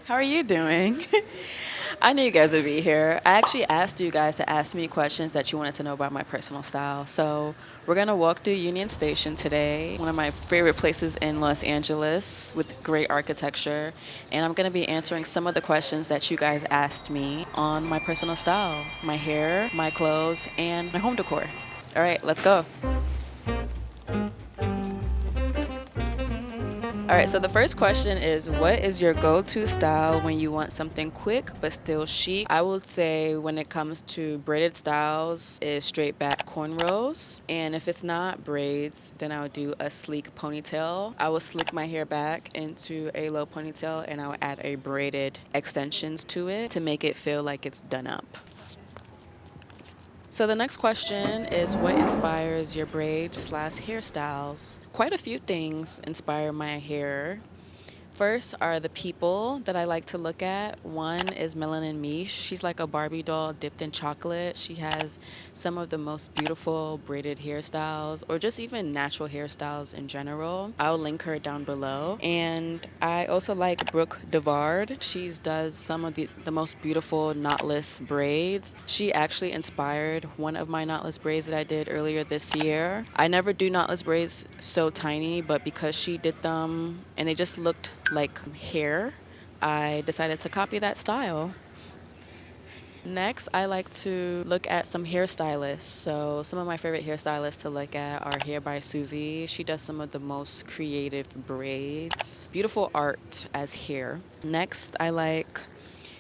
How are you doing? I knew you guys would be here. I actually asked you guys to ask me questions that you wanted to know about my personal style. So, we're going to walk through Union Station today, one of my favorite places in Los Angeles with great architecture. And I'm going to be answering some of the questions that you guys asked me on my personal style, my hair, my clothes, and my home decor. All right, let's go. All right, so the first question is what is your go to style when you want something quick but still chic? I would say when it comes to braided styles, is straight back cornrows. And if it's not braids, then I would do a sleek ponytail. I will slick my hair back into a low ponytail and I will add a braided extensions to it to make it feel like it's done up. So the next question is what inspires your braid slash hairstyles? Quite a few things inspire my hair. First are the people that I like to look at. One is Melanin Mish. She's like a Barbie doll dipped in chocolate. She has some of the most beautiful braided hairstyles, or just even natural hairstyles in general. I'll link her down below. And I also like Brooke Devard. She does some of the most beautiful knotless braids. She actually inspired one of my knotless braids that I did earlier this year. I never do knotless braids so tiny, but because she did them and they just looked like hair, I decided to copy that style. Next, I like to look at some hairstylists. So, some of my favorite hairstylists to look at are Hair by Susie. She does some of the most creative braids, beautiful art as hair. Next, I like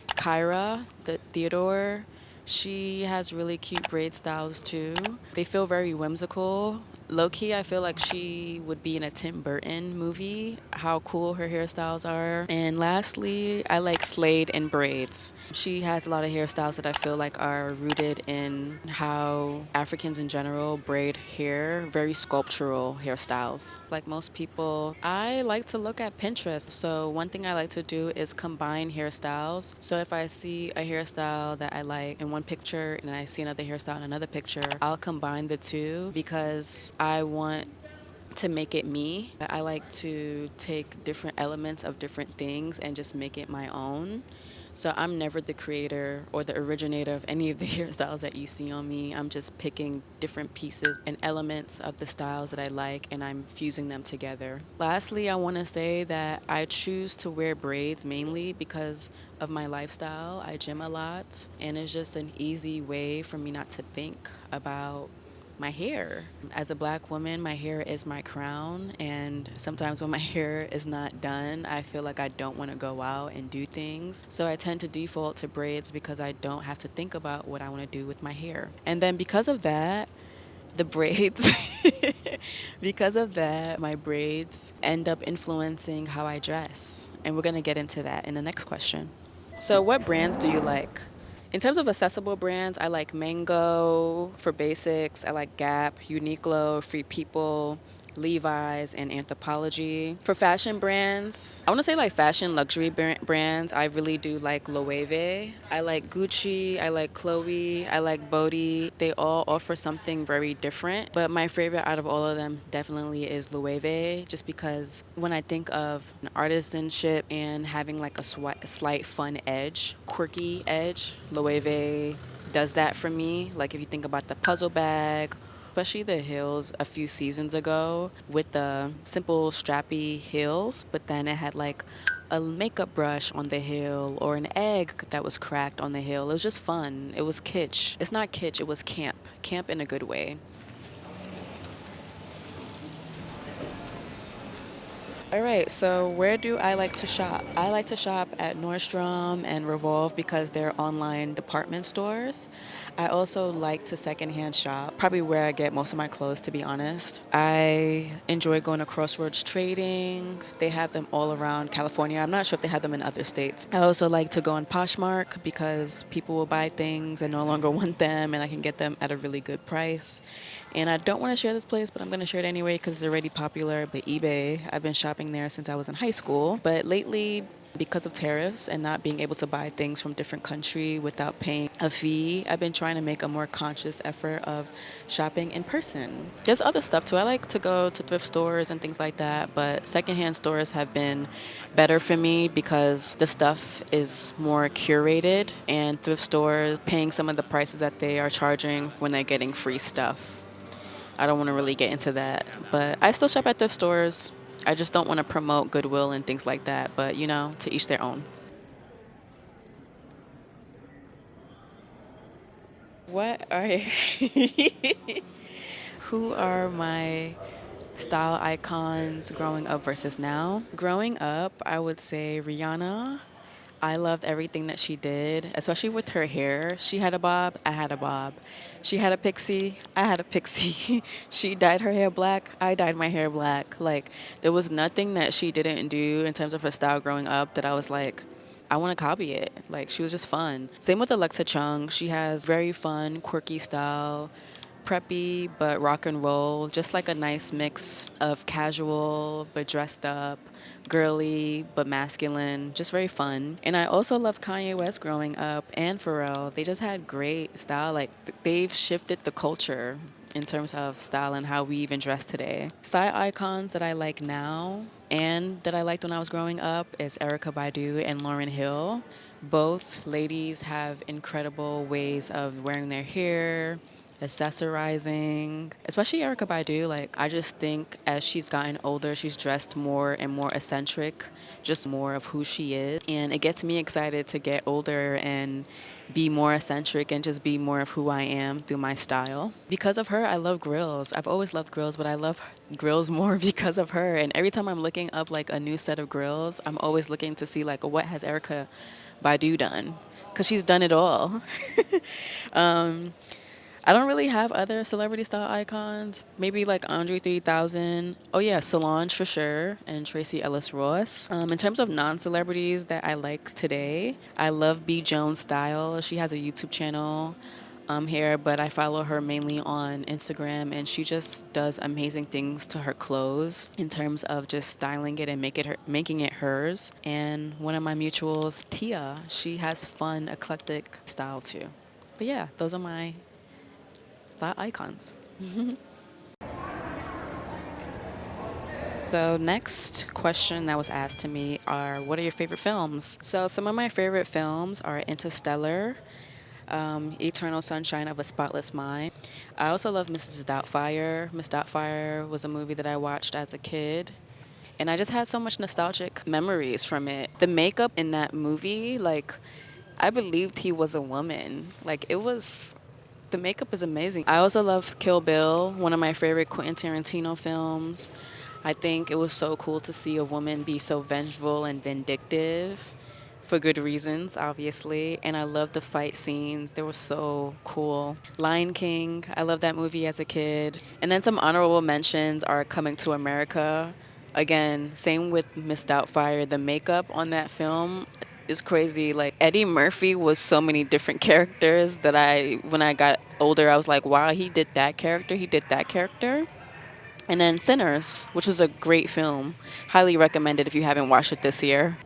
Kyra, the Theodore. She has really cute braid styles too. They feel very whimsical. Low key, I feel like she would be in a Tim Burton movie, how cool her hairstyles are. And lastly, I like Slade in braids. She has a lot of hairstyles that I feel like are rooted in how Africans in general braid hair, very sculptural hairstyles. Like most people, I like to look at Pinterest. So, one thing I like to do is combine hairstyles. So, if I see a hairstyle that I like in one picture and I see another hairstyle in another picture, I'll combine the two because I want to make it me. I like to take different elements of different things and just make it my own. So I'm never the creator or the originator of any of the hairstyles that you see on me. I'm just picking different pieces and elements of the styles that I like and I'm fusing them together. Lastly, I want to say that I choose to wear braids mainly because of my lifestyle. I gym a lot and it's just an easy way for me not to think about my hair. As a black woman, my hair is my crown, and sometimes when my hair is not done, I feel like I don't want to go out and do things. So I tend to default to braids because I don't have to think about what I want to do with my hair. And then because of that, the braids, because of that, my braids end up influencing how I dress. And we're going to get into that in the next question. So, what brands do you like? In terms of accessible brands, I like Mango for basics. I like Gap, Uniqlo, Free People, Levi's, and Anthropologie. For fashion brands, I want to say like fashion luxury brands. I really do like Loewe. I like Gucci. I like Chloe. I like Bodhi. They all offer something very different. But my favorite out of all of them definitely is Loewe, just because when I think of an artisanship and having like a slight fun edge, quirky edge, Loewe does that for me. Like if you think about the puzzle bag, especially the heels a few seasons ago with the simple strappy heels, but then it had like a makeup brush on the heel or an egg that was cracked on the heel. It was just fun. It was kitsch. It's not kitsch, it was camp. Camp in a good way. All right, so where do I like to shop? I like to shop at Nordstrom and Revolve because they're online department stores. I also like to secondhand shop, probably where I get most of my clothes, to be honest. I enjoy going to Crossroads Trading. They have them all around California. I'm not sure if they have them in other states. I also like to go on Poshmark because people will buy things and no longer want them, and I can get them at a really good price. And I don't want to share this place, but I'm going to share it anyway because it's already popular. But eBay, I've been shopping there since I was in high school. But lately, Because of tariffs and not being able to buy things from different country without paying a fee, I've been trying to make a more conscious effort of shopping in person. There's other stuff too. I like to go to thrift stores and things like that, but secondhand stores have been better for me because the stuff is more curated, and thrift stores paying some of the prices that they are charging when they're getting free stuff. I don't want to really get into that, but I still shop at thrift stores. I just don't want to promote Goodwill and things like that, but to each their own. What are who are my style icons growing up versus now? Growing up, I would say Rihanna. I loved everything that she did, especially with her hair. She had a bob, I had a bob. She had a pixie, I had a pixie. She dyed her hair black, I dyed my hair black. Like, there was nothing that she didn't do in terms of her style growing up that I was like, I want to copy it. Like, she was just fun. Same with Alexa Chung. She has very fun, quirky style, preppy but rock and roll, just like a nice mix of casual but dressed up, girly but masculine, just very fun. And I also loved Kanye West growing up and Pharrell. They just had great style. Like they've shifted the culture in terms of style and how we even dress today. Style icons that I like now and that I liked when I was growing up is Erica Badu and Lauryn Hill. Both ladies have incredible ways of wearing their hair, accessorizing, especially Erica Badu. Like, I just think as she's gotten older, she's dressed more and more eccentric, just more of who she is. And it gets me excited to get older and be more eccentric and just be more of who I am through my style. Because of her, I love grills. I've always loved grills, but I love grills more because of her. And every time I'm looking up like a new set of grills, I'm always looking to see like what has Erica Badu done? Because she's done it all. I don't really have other celebrity style icons. Maybe like Andre 3000. Oh yeah, Solange for sure, and Tracy Ellis Ross. In terms of non-celebrities that I like today, I love B Jones Style. She has a YouTube channel here, but I follow her mainly on Instagram, and she just does amazing things to her clothes in terms of just styling it and making it hers. And one of my mutuals, Tia, she has fun, eclectic style too. But yeah, those are my style icons. So next question that was asked to me are, what are your favorite films? So some of my favorite films are Interstellar, Eternal Sunshine of a Spotless Mind. I also love Mrs. Doubtfire. Miss Doubtfire was a movie that I watched as a kid. And I just had so much nostalgic memories from it. The makeup in that movie, like, I believed he was a woman. Like, the makeup is amazing. I also love Kill Bill, one of my favorite Quentin Tarantino films. I think it was so cool to see a woman be so vengeful and vindictive for good reasons, obviously. And I love the fight scenes. They were so cool. Lion King, I love that movie as a kid. And then some honorable mentions are Coming to America. Again, same with Miss Doubtfire. The makeup on that film is crazy. Like Eddie Murphy was so many different characters that when I got older, I was like, wow, he did that character, he did that character. And then Sinners, which was a great film. Highly recommended if you haven't watched it this year.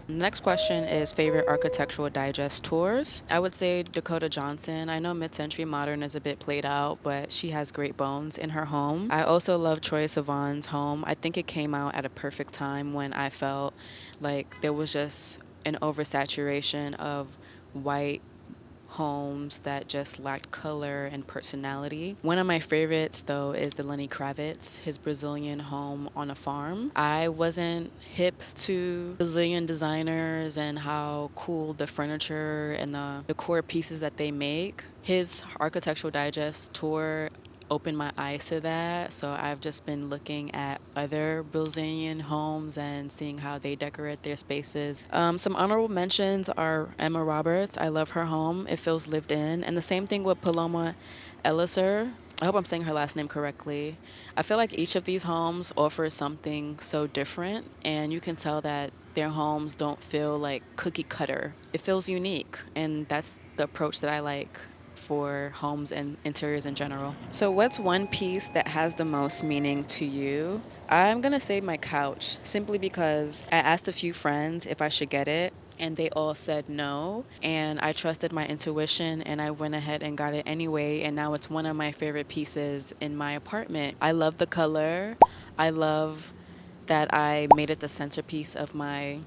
Next question is favorite architectural digest tours. I would say Dakota Johnson. I know mid-century modern is a bit played out, but she has great bones in her home. I also love Troye Sivan's home. I think it came out at a perfect time when I felt like there was just an oversaturation of white homes that just lacked color and personality. One of my favorites, though, is the Lenny Kravitz, his Brazilian home on a farm. I wasn't hip to Brazilian designers and how cool the furniture and the decor pieces that they make. His Architectural Digest tour opened my eyes to that. So I've just been looking at other Brazilian homes and seeing how they decorate their spaces. Some honorable mentions are Emma Roberts. I love her home. It feels lived in. And the same thing with Paloma Eliser. I hope I'm saying her last name correctly. I feel like each of these homes offers something so different, and you can tell that their homes don't feel like cookie cutter. It feels unique, and that's the approach that I like for homes and interiors in general. So, what's one piece that has the most meaning to you? I'm gonna say my couch, simply because I asked a few friends if I should get it, and they all said no. And I trusted my intuition and I went ahead and got it anyway. And now it's one of my favorite pieces in my apartment. I love the color. I love that I made it the centerpiece of my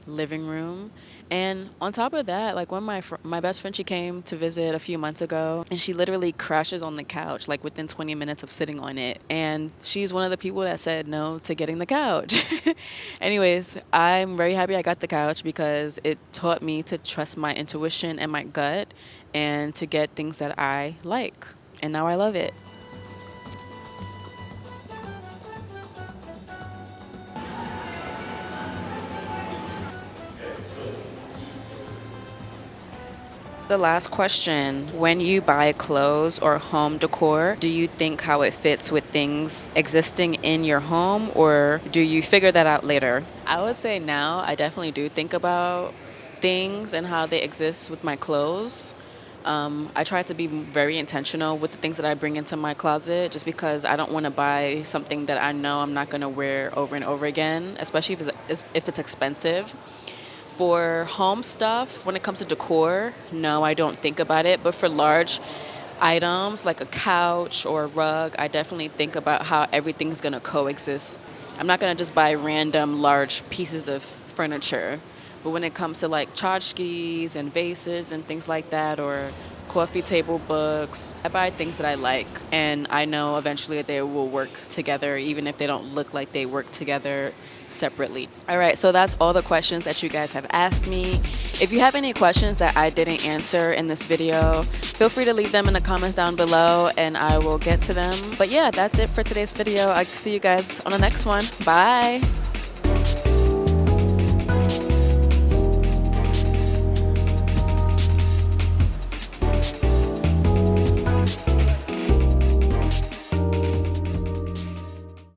living room. And on top of that, like when my best friend, she came to visit a few months ago, and she literally crashes on the couch like within 20 minutes of sitting on it. And she's one of the people that said no to getting the couch. Anyways, I'm very happy I got the couch because it taught me to trust my intuition and my gut and to get things that I like. And now I love it. The last question: when you buy clothes or home decor, do you think how it fits with things existing in your home, or do you figure that out later? I would say now I definitely do think about things and how they exist with my clothes. I try to be very intentional with the things that I bring into my closet just because I don't want to buy something that I know I'm not going to wear over and over again, especially if it's expensive. For home stuff, when it comes to decor, no, I don't think about it. But for large items like a couch or a rug, I definitely think about how everything's gonna coexist. I'm not gonna just buy random large pieces of furniture. But when it comes to like tchotchkes and vases and things like that, or coffee table books, I buy things that I like. And I know eventually they will work together, even if they don't look like they work together separately. All right, so that's all the questions that you guys have asked me. If you have any questions that I didn't answer in this video, feel free to leave them in the comments down below and I will get to them. But yeah, that's it for today's video. I'll see you guys on the next one. Bye.